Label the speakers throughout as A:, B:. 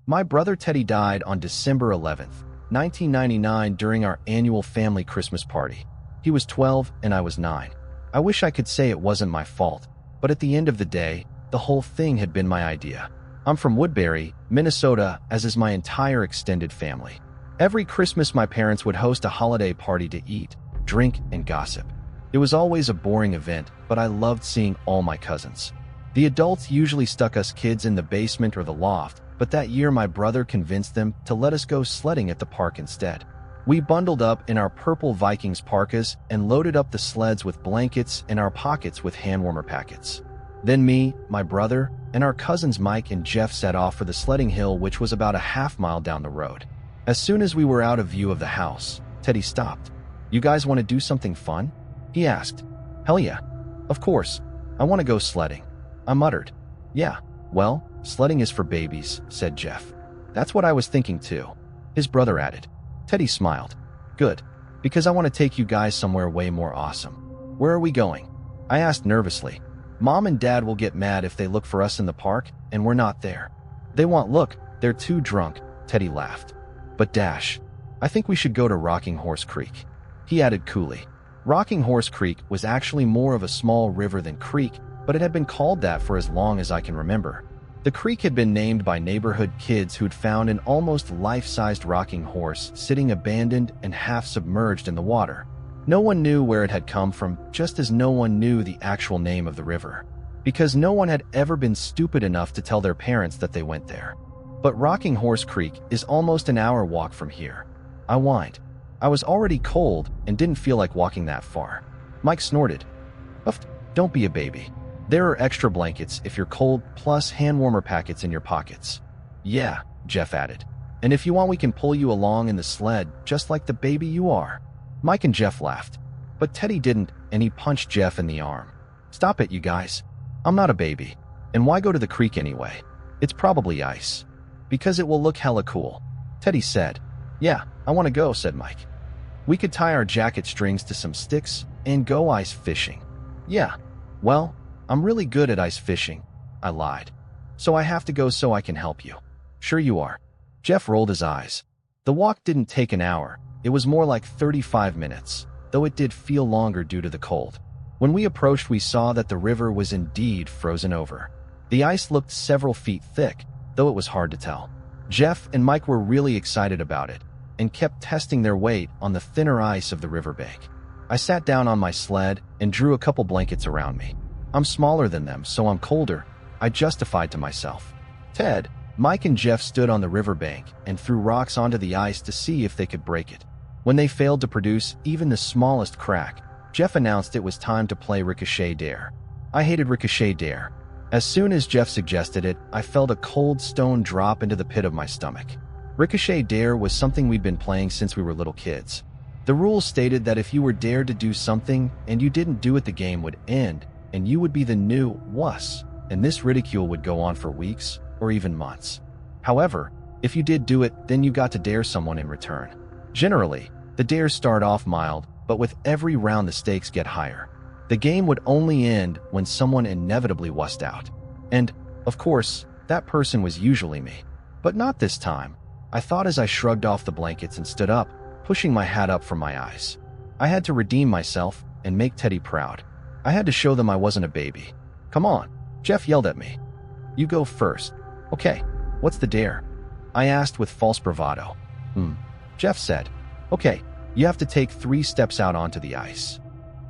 A: My brother Teddy died on December 11th, 1999 during our annual family Christmas party. He was 12 and I was 9. I wish I could say it wasn't my fault, but at the end of the day, the whole thing had been my idea. I'm from Woodbury, Minnesota, as is my entire extended family. Every Christmas my parents would host a holiday party to eat, drink, and gossip. It was always a boring event, but I loved seeing all my cousins. The adults usually stuck us kids in the basement or the loft, but that year my brother convinced them to let us go sledding at the park instead. We bundled up in our purple Vikings parkas and loaded up the sleds with blankets and our pockets with hand warmer packets. Then me, my brother, and our cousins Mike and Jeff set off for the sledding hill, which was about a half-mile down the road. As soon as we were out of view of the house, Teddy stopped. "You guys want to do something fun?" he asked. "Hell yeah. Of course. I want to go sledding," I muttered. "Yeah, well, sledding is for babies," said Jeff. "That's what I was thinking too," his brother added. Teddy smiled. "Good, because I want to take you guys somewhere way more awesome." "Where are we going?" I asked nervously. "Mom and Dad will get mad if they look for us in the park and we're not there." "They won't look, they're too drunk," Teddy laughed. "But Dash, I think we should go to Rocking Horse Creek," he added coolly. Rocking Horse Creek was actually more of a small river than creek, but it had been called that for as long as I can remember. The creek had been named by neighborhood kids who'd found an almost life-sized rocking horse sitting abandoned and half-submerged in the water. No one knew where it had come from, just as no one knew the actual name of the river, because no one had ever been stupid enough to tell their parents that they went there. But Rocking Horse Creek is almost an hour walk from here. I whined. I was already cold and didn't feel like walking that far. Mike snorted. "Uff, don't be a baby. There are extra blankets if you're cold, plus hand warmer packets in your pockets." "Yeah," Jeff added. "And if you want, we can pull you along in the sled, just like the baby you are." Mike and Jeff laughed. But Teddy didn't, and he punched Jeff in the arm. "Stop it, you guys. I'm not a baby. And why go to the creek anyway? It's probably ice." "Because it will look hella cool," Teddy said. "Yeah, I want to go," said Mike. "We could tie our jacket strings to some sticks and go ice fishing." "Yeah, well, I'm really good at ice fishing," I lied. "So I have to go so I can help you." "Sure you are." Jeff rolled his eyes. The walk didn't take an hour. It was more like 35 minutes, though it did feel longer due to the cold. When we approached, we saw that the river was indeed frozen over. The ice looked several feet thick, though it was hard to tell. Jeff and Mike were really excited about it and kept testing their weight on the thinner ice of the riverbank. I sat down on my sled and drew a couple blankets around me. I'm smaller than them, so I'm colder, I justified to myself. Ted, Mike, and Jeff stood on the riverbank and threw rocks onto the ice to see if they could break it. When they failed to produce even the smallest crack, Jeff announced it was time to play Ricochet Dare. I hated Ricochet Dare. As soon as Jeff suggested it, I felt a cold stone drop into the pit of my stomach. Ricochet Dare was something we'd been playing since we were little kids. The rules stated that if you were dared to do something and you didn't do it, the game would end, and you would be the new wuss, and this ridicule would go on for weeks or even months. However, if you did do it, then you got to dare someone in return. Generally, the dares start off mild, but with every round the stakes get higher. The game would only end when someone inevitably wussed out. And, of course, that person was usually me. But not this time, I thought as I shrugged off the blankets and stood up, pushing my hat up from my eyes. I had to redeem myself and make Teddy proud. I had to show them I wasn't a baby. "Come on," Jeff yelled at me. "You go first." "Okay, what's the dare?" I asked with false bravado. Jeff said, "Okay, you have to take 3 steps out onto the ice."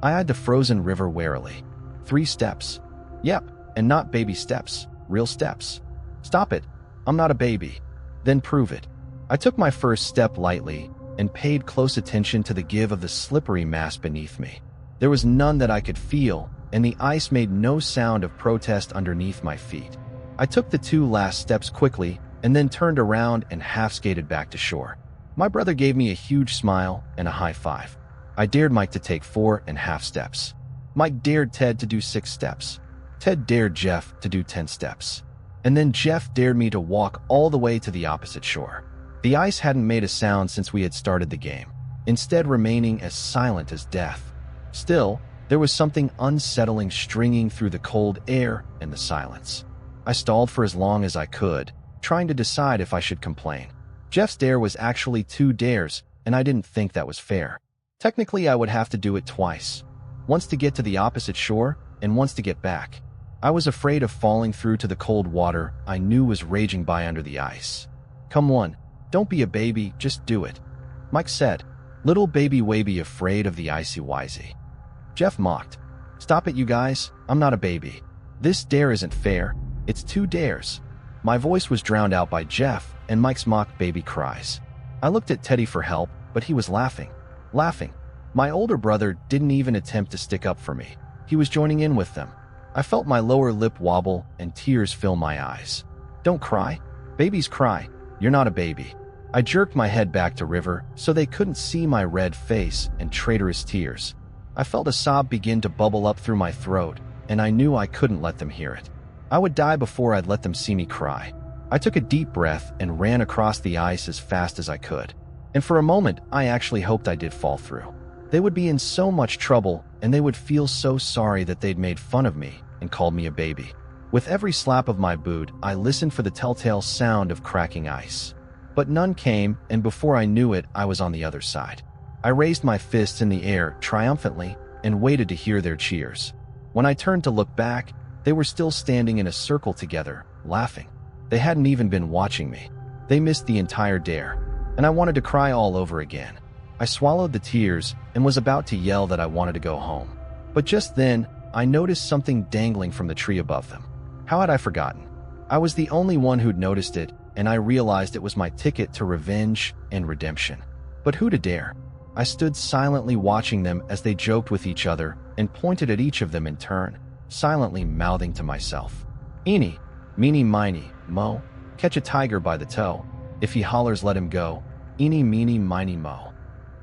A: I eyed the frozen river warily. 3 steps. Yep, and not baby steps, real steps. "Stop it, I'm not a baby." "Then prove it." I took my first step lightly and paid close attention to the give of the slippery mass beneath me. There was none that I could feel, and the ice made no sound of protest underneath my feet. I took the 2 last steps quickly and then turned around and half-skated back to shore. My brother gave me a huge smile and a high five. I dared Mike to take 4.5 steps. Mike dared Ted to do 6 steps. Ted dared Jeff to do 10 steps. And then Jeff dared me to walk all the way to the opposite shore. The ice hadn't made a sound since we had started the game, instead remaining as silent as death. Still, there was something unsettling stringing through the cold air and the silence. I stalled for as long as I could, trying to decide if I should complain. Jeff's dare was actually 2 dares, and I didn't think that was fair. Technically, I would have to do it twice. Once to get to the opposite shore, and once to get back. I was afraid of falling through to the cold water I knew was raging by under the ice. "Come on, don't be a baby, just do it," Mike said. "Little baby Waby afraid of the icy wisey." Jeff mocked. "Stop it, you guys, I'm not a baby. This dare isn't fair, it's 2 dares." My voice was drowned out by Jeff and Mike's mock baby cries. I looked at Teddy for help, but he was laughing. My older brother didn't even attempt to stick up for me. He was joining in with them. I felt my lower lip wobble and tears fill my eyes. "Don't cry. Babies cry. You're not a baby." I jerked my head back to River so they couldn't see my red face and traitorous tears. I felt a sob begin to bubble up through my throat, and I knew I couldn't let them hear it. I would die before I'd let them see me cry. I took a deep breath and ran across the ice as fast as I could. And for a moment, I actually hoped I did fall through. They would be in so much trouble, and they would feel so sorry that they'd made fun of me and called me a baby. With every slap of my boot, I listened for the telltale sound of cracking ice. But none came, and before I knew it, I was on the other side. I raised my fists in the air triumphantly and waited to hear their cheers. When I turned to look back, they were still standing in a circle together, laughing. They hadn't even been watching me. They missed the entire dare, and I wanted to cry all over again. I swallowed the tears and was about to yell that I wanted to go home. But just then, I noticed something dangling from the tree above them. How had I forgotten? I was the only one who'd noticed it, and I realized it was my ticket to revenge and redemption. But who to dare? I stood silently watching them as they joked with each other and pointed at each of them in turn, silently mouthing to myself, "Eeny, meeny, miny, mo, catch a tiger by the toe. If he hollers, let him go. Eeny, meeny, miny, mo."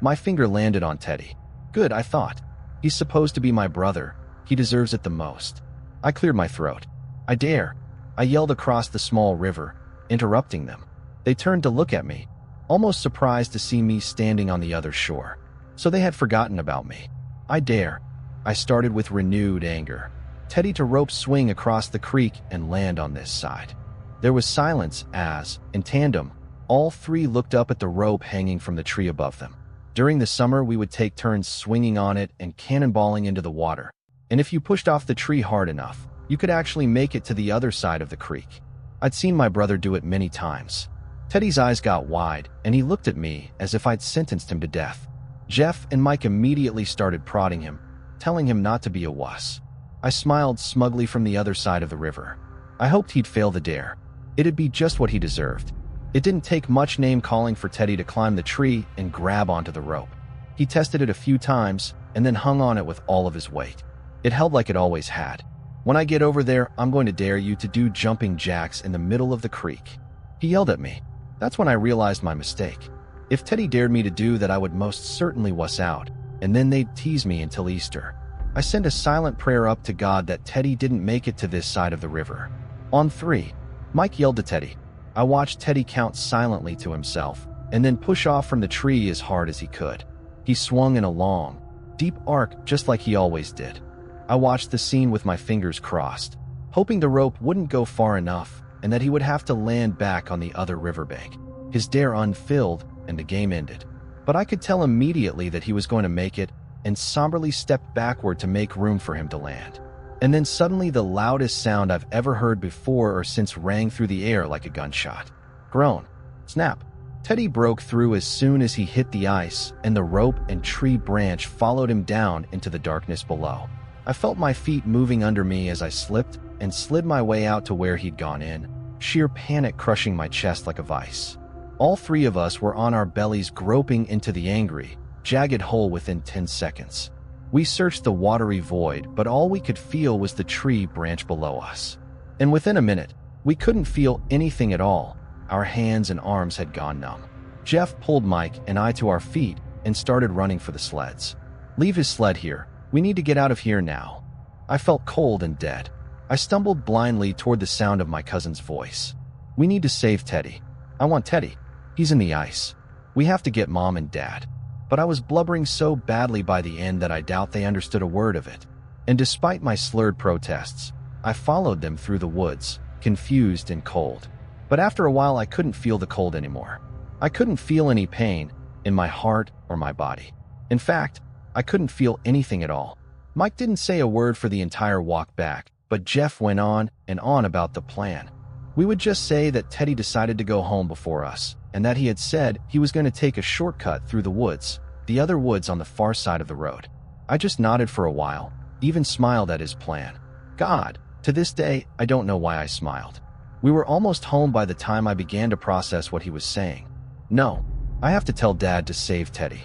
A: My finger landed on Teddy. Good, I thought. He's supposed to be my brother. He deserves it the most. I cleared my throat. "I dare," I yelled across the small river, interrupting them. They turned to look at me, almost surprised to see me standing on the other shore. So they had forgotten about me. "I dare," I started with renewed anger. "Teddy to rope swing across the creek and land on this side." There was silence as, in tandem, all 3 looked up at the rope hanging from the tree above them. During the summer, we would take turns swinging on it and cannonballing into the water. And if you pushed off the tree hard enough, you could actually make it to the other side of the creek. I'd seen my brother do it many times. Teddy's eyes got wide, and he looked at me as if I'd sentenced him to death. Jeff and Mike immediately started prodding him, telling him not to be a wuss. I smiled smugly from the other side of the river. I hoped he'd fail the dare. It'd be just what he deserved. It didn't take much name-calling for Teddy to climb the tree and grab onto the rope. He tested it a few times and then hung on it with all of his weight. It held like it always had. "When I get over there, I'm going to dare you to do jumping jacks in the middle of the creek." He yelled at me. That's when I realized my mistake. If Teddy dared me to do that, I would most certainly wuss out, and then they'd tease me until Easter. I sent a silent prayer up to God that Teddy didn't make it to this side of the river. On 3, Mike yelled to Teddy. I watched Teddy count silently to himself, and then push off from the tree as hard as he could. He swung in a long, deep arc just like he always did. I watched the scene with my fingers crossed, hoping the rope wouldn't go far enough and that he would have to land back on the other riverbank. His dare unfilled, and the game ended. But I could tell immediately that he was going to make it, and somberly stepped backward to make room for him to land. And then suddenly the loudest sound I've ever heard before or since rang through the air like a gunshot. Groan. Snap. Teddy broke through as soon as he hit the ice, and the rope and tree branch followed him down into the darkness below. I felt my feet moving under me as I slipped and slid my way out to where he'd gone in, sheer panic crushing my chest like a vice. All 3 of us were on our bellies groping into the angry, jagged hole within 10 seconds. We searched the watery void, but all we could feel was the tree branch below us. And within a minute, we couldn't feel anything at all. Our hands and arms had gone numb. Jeff pulled Mike and I to our feet and started running for the sleds. "Leave his sled here. We need to get out of here now." I felt cold and dead. I stumbled blindly toward the sound of my cousin's voice. "We need to save Teddy. I want Teddy. He's in the ice. We have to get Mom and Dad." But I was blubbering so badly by the end that I doubt they understood a word of it. And despite my slurred protests, I followed them through the woods, confused and cold. But after a while, I couldn't feel the cold anymore. I couldn't feel any pain in my heart or my body. In fact, I couldn't feel anything at all. Mike didn't say a word for the entire walk back, but Jeff went on and on about the plan. We would just say that Teddy decided to go home before us, and that he had said he was going to take a shortcut through the woods, the other woods on the far side of the road. I just nodded for a while, even smiled at his plan. God, to this day, I don't know why I smiled. We were almost home by the time I began to process what he was saying. No, I have to tell Dad to save Teddy.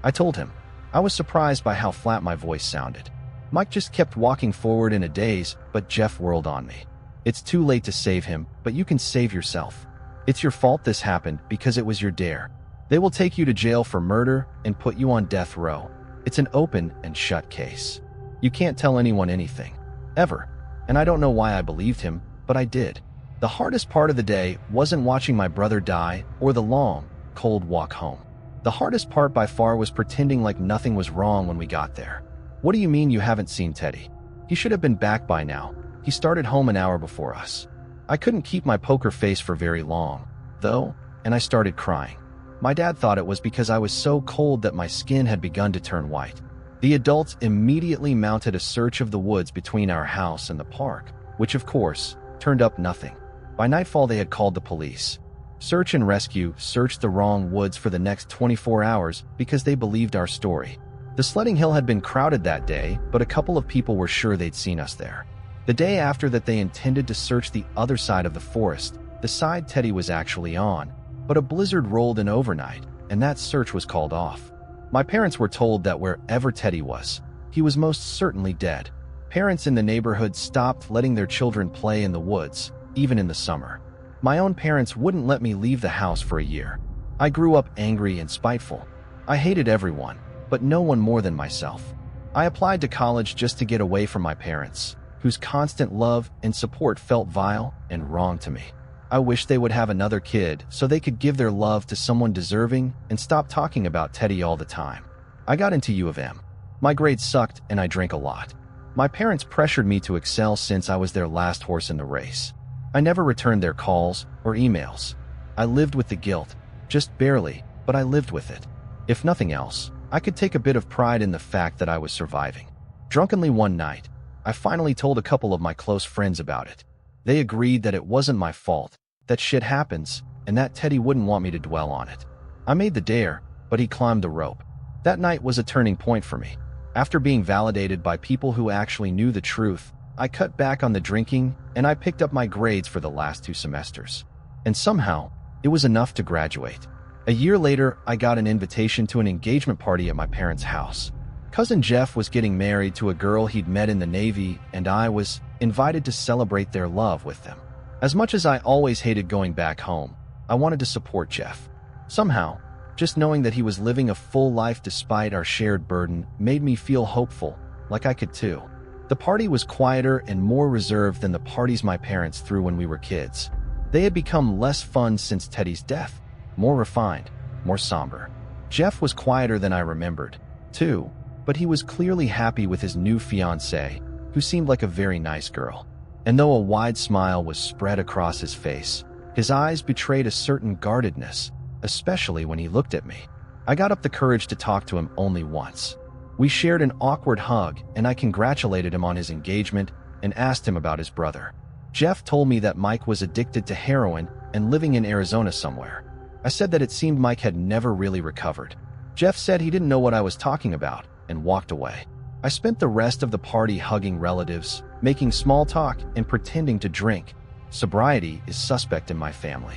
A: I told him. I was surprised by how flat my voice sounded. Mike just kept walking forward in a daze, but Jeff whirled on me. It's too late to save him, but you can save yourself. It's your fault this happened because it was your dare. They will take you to jail for murder and put you on death row. It's an open and shut case. You can't tell anyone anything. Ever. And I don't know why I believed him, but I did. The hardest part of the day wasn't watching my brother die or the long, cold walk home. The hardest part by far was pretending like nothing was wrong when we got there. What do you mean you haven't seen Teddy? He should have been back by now. He started home an hour before us. I couldn't keep my poker face for very long, though, and I started crying. My dad thought it was because I was so cold that my skin had begun to turn white. The adults immediately mounted a search of the woods between our house and the park, which of course, turned up nothing. By nightfall they had called the police. Search and Rescue searched the wrong woods for the next 24 hours because they believed our story. The sledding hill had been crowded that day, but a couple of people were sure they'd seen us there. The day after that they intended to search the other side of the forest, the side Teddy was actually on, but a blizzard rolled in overnight, and that search was called off. My parents were told that wherever Teddy was, he was most certainly dead. Parents in the neighborhood stopped letting their children play in the woods, even in the summer. My own parents wouldn't let me leave the house for a year. I grew up angry and spiteful. I hated everyone, but no one more than myself. I applied to college just to get away from my parents, whose constant love and support felt vile and wrong to me. I wished they would have another kid so they could give their love to someone deserving and stop talking about Teddy all the time. I got into U of M. My grades sucked and I drank a lot. My parents pressured me to excel since I was their last horse in the race. I never returned their calls or emails. I lived with the guilt, just barely, but I lived with it. If nothing else, I could take a bit of pride in the fact that I was surviving. Drunkenly one night, I finally told a couple of my close friends about it. They agreed that it wasn't my fault, that shit happens, and that Teddy wouldn't want me to dwell on it. I made the dare, but he climbed the rope. That night was a turning point for me. After being validated by people who actually knew the truth, I cut back on the drinking and I picked up my grades for the last 2 semesters. And somehow, it was enough to graduate. A year later, I got an invitation to an engagement party at my parents' house. Cousin Jeff was getting married to a girl he'd met in the Navy, and I was invited to celebrate their love with them. As much as I always hated going back home, I wanted to support Jeff. Somehow, just knowing that he was living a full life despite our shared burden made me feel hopeful, like I could too. The party was quieter and more reserved than the parties my parents threw when we were kids. They had become less fun since Teddy's death, more refined, more somber. Jeff was quieter than I remembered, too, but he was clearly happy with his new fiancée, who seemed like a very nice girl. And though a wide smile was spread across his face, his eyes betrayed a certain guardedness, especially when he looked at me. I got up the courage to talk to him only once. We shared an awkward hug, and I congratulated him on his engagement and asked him about his brother. Jeff told me that Mike was addicted to heroin and living in Arizona somewhere. I said that it seemed Mike had never really recovered. Jeff said he didn't know what I was talking about and walked away. I spent the rest of the party hugging relatives, making small talk, and pretending to drink. Sobriety is suspect in my family.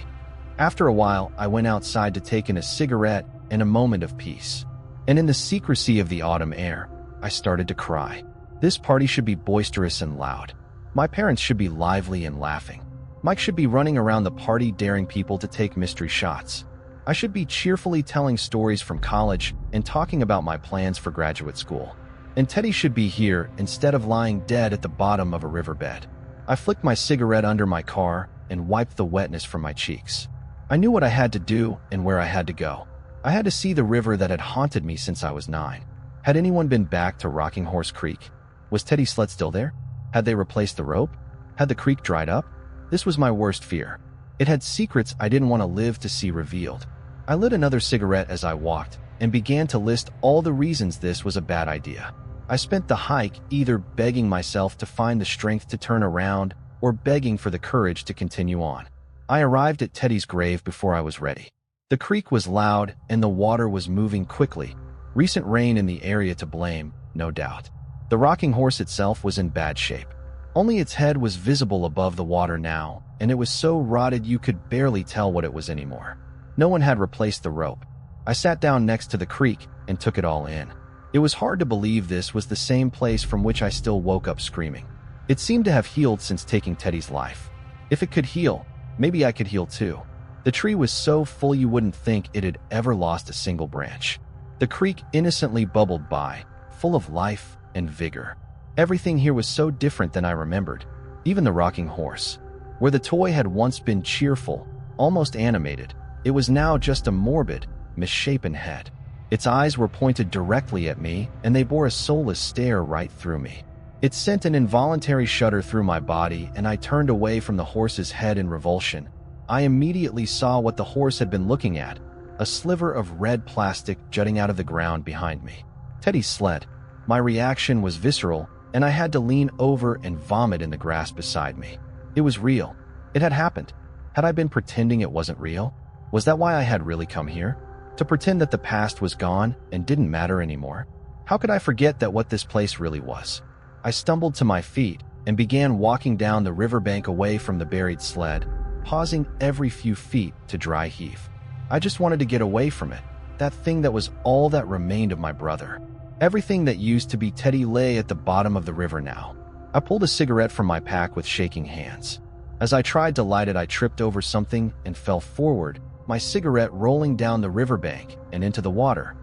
A: After a while, I went outside to take in a cigarette and a moment of peace. And in the secrecy of the autumn air, I started to cry. This party should be boisterous and loud. My parents should be lively and laughing. Mike should be running around the party daring people to take mystery shots. I should be cheerfully telling stories from college and talking about my plans for graduate school. And Teddy should be here instead of lying dead at the bottom of a riverbed. I flicked my cigarette under my car and wiped the wetness from my cheeks. I knew what I had to do and where I had to go. I had to see the river that had haunted me since I was 9. Had anyone been back to Rocking Horse Creek? Was Teddy's sled still there? Had they replaced the rope? Had the creek dried up? This was my worst fear. It had secrets I didn't want to live to see revealed. I lit another cigarette as I walked and began to list all the reasons this was a bad idea. I spent the hike either begging myself to find the strength to turn around or begging for the courage to continue on. I arrived at Teddy's grave before I was ready. The creek was loud and the water was moving quickly. Recent rain in the area to blame, no doubt. The rocking horse itself was in bad shape. Only its head was visible above the water now, and it was so rotted you could barely tell what it was anymore. No one had replaced the rope. I sat down next to the creek and took it all in. It was hard to believe this was the same place from which I still woke up screaming. It seemed to have healed since taking Teddy's life. If it could heal, maybe I could heal too. The tree was so full you wouldn't think it had ever lost a single branch. The creek innocently bubbled by, full of life and vigor. Everything here was so different than I remembered, even the rocking horse. Where the toy had once been cheerful, almost animated, it was now just a morbid, misshapen head. Its eyes were pointed directly at me, and they bore a soulless stare right through me. It sent an involuntary shudder through my body, and I turned away from the horse's head in revulsion. I immediately saw what the horse had been looking at, a sliver of red plastic jutting out of the ground behind me. Teddy's sled. My reaction was visceral, and I had to lean over and vomit in the grass beside me. It was real. It had happened. Had I been pretending it wasn't real? Was that why I had really come here? To pretend that the past was gone and didn't matter anymore? How could I forget that what this place really was? I stumbled to my feet and began walking down the riverbank away from the buried sled, pausing every few feet to dry heave. I just wanted to get away from it, that thing that was all that remained of my brother. Everything that used to be Teddy lay at the bottom of the river now. I pulled a cigarette from my pack with shaking hands. As I tried to light it, I tripped over something and fell forward, my cigarette rolling down the riverbank and into the water.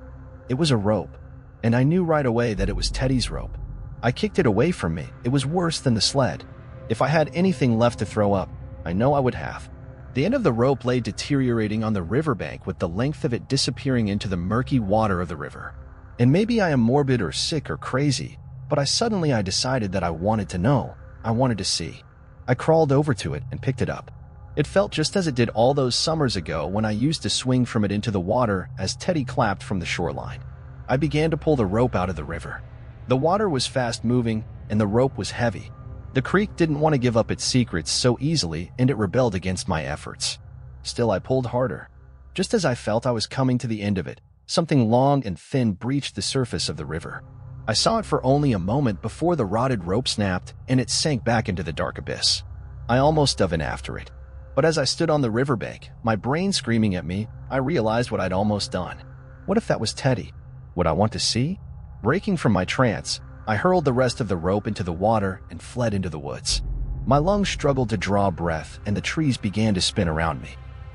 A: It was a rope, and I knew right away that it was Teddy's rope. I kicked it away from me. It was worse than the sled. If I had anything left to throw up, I know I would have. The end of the rope lay deteriorating on the riverbank with the length of it disappearing into the murky water of the river. And maybe I am morbid or sick or crazy, but I decided that I wanted to know. I wanted to see. I crawled over to it and picked it up. It felt just as it did all those summers ago when I used to swing from it into the water as Teddy clapped from the shoreline. I began to pull the rope out of the river. The water was fast moving and the rope was heavy. The creek didn't want to give up its secrets so easily, and it rebelled against my efforts. Still, I pulled harder. Just as I felt I was coming to the end of it, something long and thin breached the surface of the river. I saw it for only a moment before the rotted rope snapped and it sank back into the dark abyss. I almost dove in after it. But as I stood on the riverbank, my brain screaming at me, I realized what I'd almost done. What if that was Teddy? Would I want to see? Breaking from my trance, I hurled the rest of the rope into the water and fled into the woods. My lungs struggled to draw breath and the trees began to spin around me.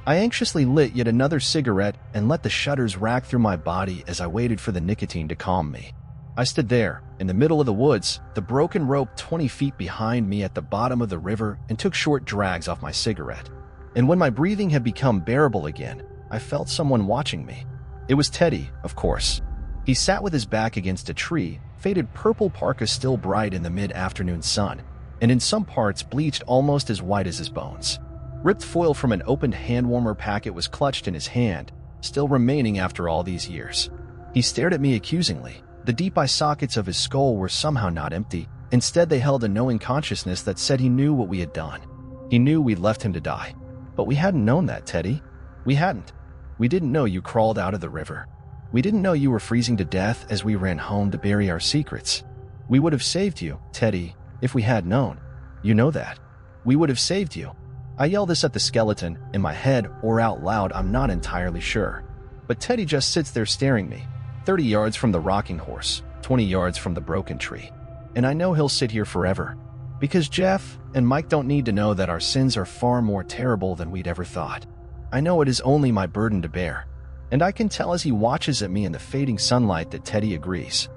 A: I anxiously lit yet another cigarette and let the shudders rack through my body as I waited for the nicotine to calm me. I stood there, in the middle of the woods, the broken rope 20 feet behind me at the bottom of the river, and took short drags off my cigarette. And when my breathing had become bearable again, I felt someone watching me. It was Teddy, of course. He sat with his back against a tree, faded purple parka still bright in the mid-afternoon sun, and in some parts bleached almost as white as his bones. Ripped foil from an opened hand-warmer packet was clutched in his hand, still remaining after all these years. He stared at me accusingly. The deep eye sockets of his skull were somehow not empty. Instead, they held a knowing consciousness that said he knew what we had done. He knew we'd left him to die. But we hadn't known that, Teddy. We hadn't. We didn't know you crawled out of the river. We didn't know you were freezing to death as we ran home to bury our secrets. We would have saved you, Teddy, if we had known. You know that. We would have saved you. I yell this at the skeleton, in my head or out loud, I'm not entirely sure. But Teddy just sits there staring me, 30 yards from the rocking horse, 20 yards from the broken tree. And I know he'll sit here forever. Because Jeff and Mike don't need to know that our sins are far more terrible than we'd ever thought. I know it is only my burden to bear. And I can tell as he watches at me in the fading sunlight that Teddy agrees.